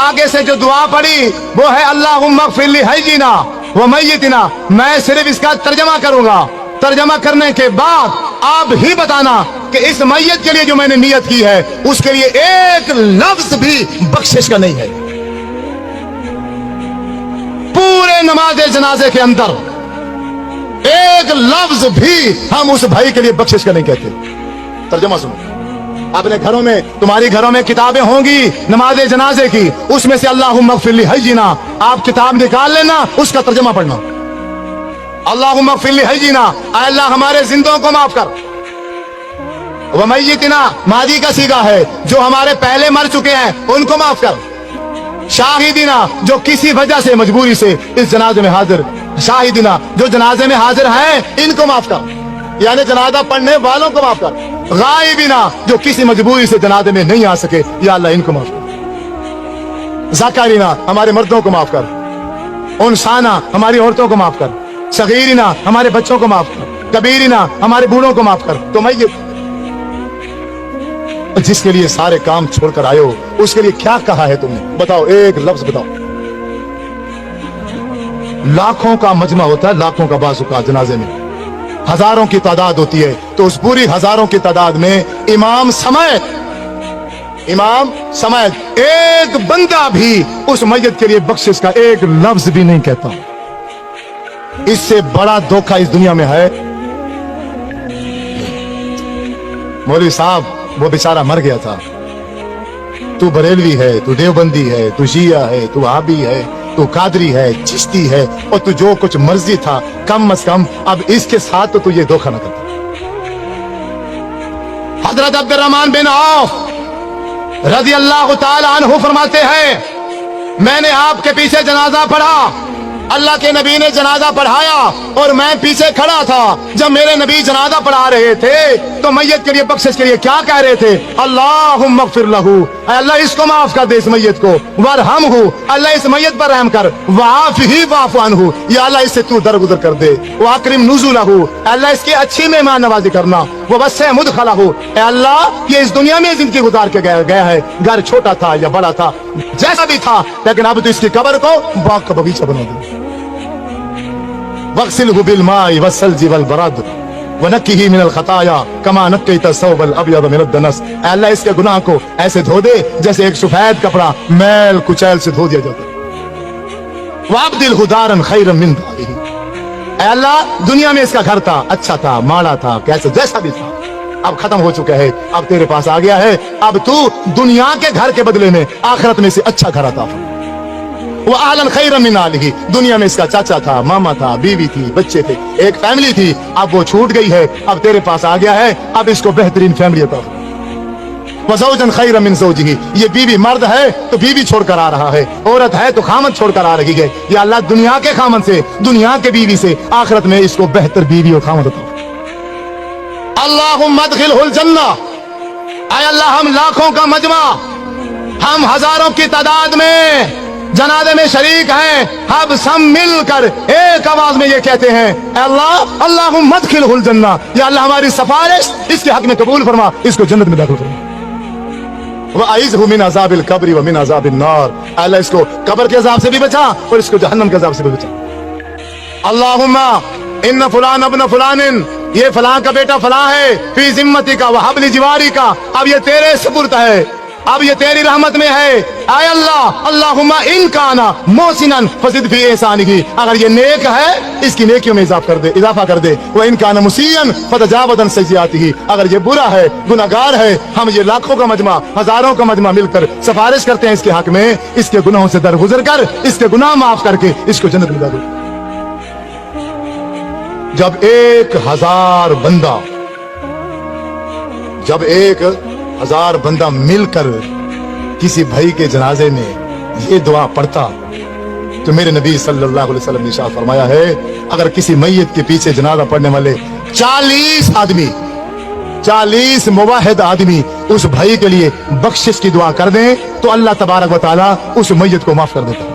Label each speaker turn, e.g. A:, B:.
A: आगे से जो दुआ पड़ी वो है अल्लाहुम्मा इग़फिर ली हय्यिना व मय्यितिना। मैं सिर्फ इसका तर्जमा करूंगा, तर्जमा करने के बाद आप ही बताना कि इस मैयत के लिए जो मैंने नियत की है उसके लिए एक लफ्ज भी बख्शिश का नहीं है। पूरे नमाज जनाजे के अंदर एक लफ्ज भी हम उस भाई के लिए बख्शिश का नहीं कहते। तर्जमा सुनो, अपने घरों में, तुम्हारी घरों में किताबें होंगी नमाज जनाजे की, उसमें से अल्लाहुम्मा इग़फिर ली हय्यिना आप किताब निकाल लेना, उसका तर्जमा पढ़ना। अल्लाहुम्मा इग़फिर ली हय्यिना, ऐ अल्लाह हमारे जिंदों को माफ कर। व मय्यितिना मादी का सीगा है, जो हमारे पहले मर चुके हैं उनको माफ कर। शाहिदीना जो किसी वजह से मजबूरी से इस जनाजे में हाजिर, शाहिदीना जो जनाजे में हाजिर हैं इनको माफ कर, यानी जनाजा पढ़ने वालों को माफ कर। गायबीना जो किसी मजबूरी से जनाजे में नहीं आ सके, या अल्लाह इनको माफ कर। ज़ाकिरीना हमारे मर्दों को माफ कर। उनसाना हमारी औरतों को माफ कर। सगीरीना हमारे बच्चों को माफ कर। कबीरीना हमारे बूढ़ों को माफ कर। तो मैयत जिसके लिए सारे काम छोड़कर आए हो उसके लिए क्या कहा है तुमने? बताओ, एक लफ्ज बताओ। लाखों का मजमा होता है, लाखों का बाज़ुका जनाजे में हजारों की तादाद होती है, तो उस पूरी हजारों की तादाद में इमाम समेत एक बंदा भी उस मैयत के लिए बख्शिश का एक लफ्ज भी नहीं कहता। इससे बड़ा धोखा इस दुनिया में है। मौलवी साहब वो बेचारा मर गया था, तू बरेलवी है, तू देवबंदी है, तू शिया है, तू वहाबी है, तू कादरी है, चिश्ती है, और तू जो कुछ मर्जी था, कम से कम अब इसके साथ तो तू ये धोखा न करता। हजरत अब्दुर्रहमान बिन औफ रज़ी अल्लाह ताला अन्हु फरमाते हैं, मैंने आपके पीछे जनाजा पढ़ा, अल्लाह के नबी ने जनाजा पढ़ाया और मैं पीछे खड़ा था। जब मेरे नबी जनाजा पढ़ा रहे थे तो मैयत के लिए बख्शिश के लिए क्या कह रहे थे? अल्लाहुम्मा इग़फिर लहू, अल्लाह इसको माफ कर दे, इस मैयत को। वरहमहू, अल्लाह इस मैयत पर रहम कर। वाफ़िही वाफ़ अन्हु, या अल्लाह इससे तू दरगुजर कर दे। वाकरिम नुज़ुलहू, अल्लाह इसकी अच्छी मेहमान नवाजी करना। ववस्सिअ मुदखलहू, अल्लाह ये इस दुनिया में जिंदगी गुजार के गया है, घर छोटा था या बड़ा था, जैसा भी था, लेकिन अब तो इसकी कब्र को बाग का बगीचा बना दे। वग़सिलहु बिलमाइ वस्सल्जि वलबरद वनक्किही मिनल खताया कमा नक्कैत सौबल अब्यद मिनद दनस, अल्लाह इसके गुनाह को ऐसे धो दे जैसे एक सफेद कपड़ा मैल कुचैल से धो दिया जाता है। वअब्दिलहु दारन खैरन मिन दारिही, अल्लाह दुनिया में इसका घर था, अच्छा था, माड़ा था, कैसे जैसा भी था, अब खत्म हो चुका है, अब तेरे पास आ गया है, अब तू दुनिया के घर के बदले में आखिरत में से अच्छा घर आता। वो आलन खैरन मिन आलिही, दुनिया में इसका चाचा था, मामा था, बीवी थी, बच्चे थे, एक फैमिली थी, अब वो छूट गई है, अब तेरे पास आ गया है, अब इसको बेहतरीन फैमिली अता। वज़ौजन खैरन मिन ज़ौजिही, ये बीवी मर्द है तो बीवी छोड़कर आ रहा है, औरत है तो खामद छोड़कर आ रही है। या अल्लाह दुनिया के खामद से, दुनिया के बीवी से आखिरत में इसको बेहतर बीवी और खामद अता। अल्लाहुम्मा अदखिलहुल जन्ना, ऐ अल्लाह हम लाखों का मजमा, हम हजारों की तादाद में जनाजे में शरीक हैं, अब सब मिलकर एक आवाज में ये कहते हैं, अल्लाह अल्लाहुम्मा अदखिलहुल जन्ना, या अल्लाह हमारी सिफारिश इसके हक में कबूल फरमा, इसको जन्नत में दाखिल फरमा। वअइज़हु मिन अज़ाबिल क़ब्रि व मिन अज़ाबिन नार, अल्लाह इसको कब्र के अज़ाब से भी बचा और इसको जहन्नम के अज़ाब से भी बचा। अल्लाहुम्मा इन्न फलान इब्न फलानिन, ये फलां का बेटा फलां है, फी ज़िम्मतिका व हब्लि जिवारी का, अब ये तेरे सुपुर्द है, अब ये तेरी रहमत में है। आय अल्लाह अल्लाहुम्मा इन काना मोहसिनन फज़िद फी एहसानिही, अगर ये नेक है इसकी नेकियों में इजाफा कर दे। व इन काना मुसीअन फतजावज़ अन सय्यिआतिही, अगर ये बुरा है, गुनाहगार है, हम ये लाखों का मजमा, हजारों का मजमा मिलकर सिफारिश करते हैं इसके हक में, इसके गुनाहों से दरगुजर कर, इसके गुनाह माफ करके इसको जन्नत में दाखिल। जब 1000 बंदा, जब 1000 बंदा मिलकर किसी भाई के जनाजे में ये दुआ पढ़ता, तो मेरे नबी सल्लल्लाहु अलैहि वसल्लम ने इरशाद फरमाया है, अगर किसी मैयत के पीछे जनाजा पढ़ने वाले 40 आदमी, 40 मुवाहिद आदमी उस भाई के लिए बख्शिश की दुआ कर दें, तो अल्लाह तबारक व तआला उस मैयत को माफ कर देता है।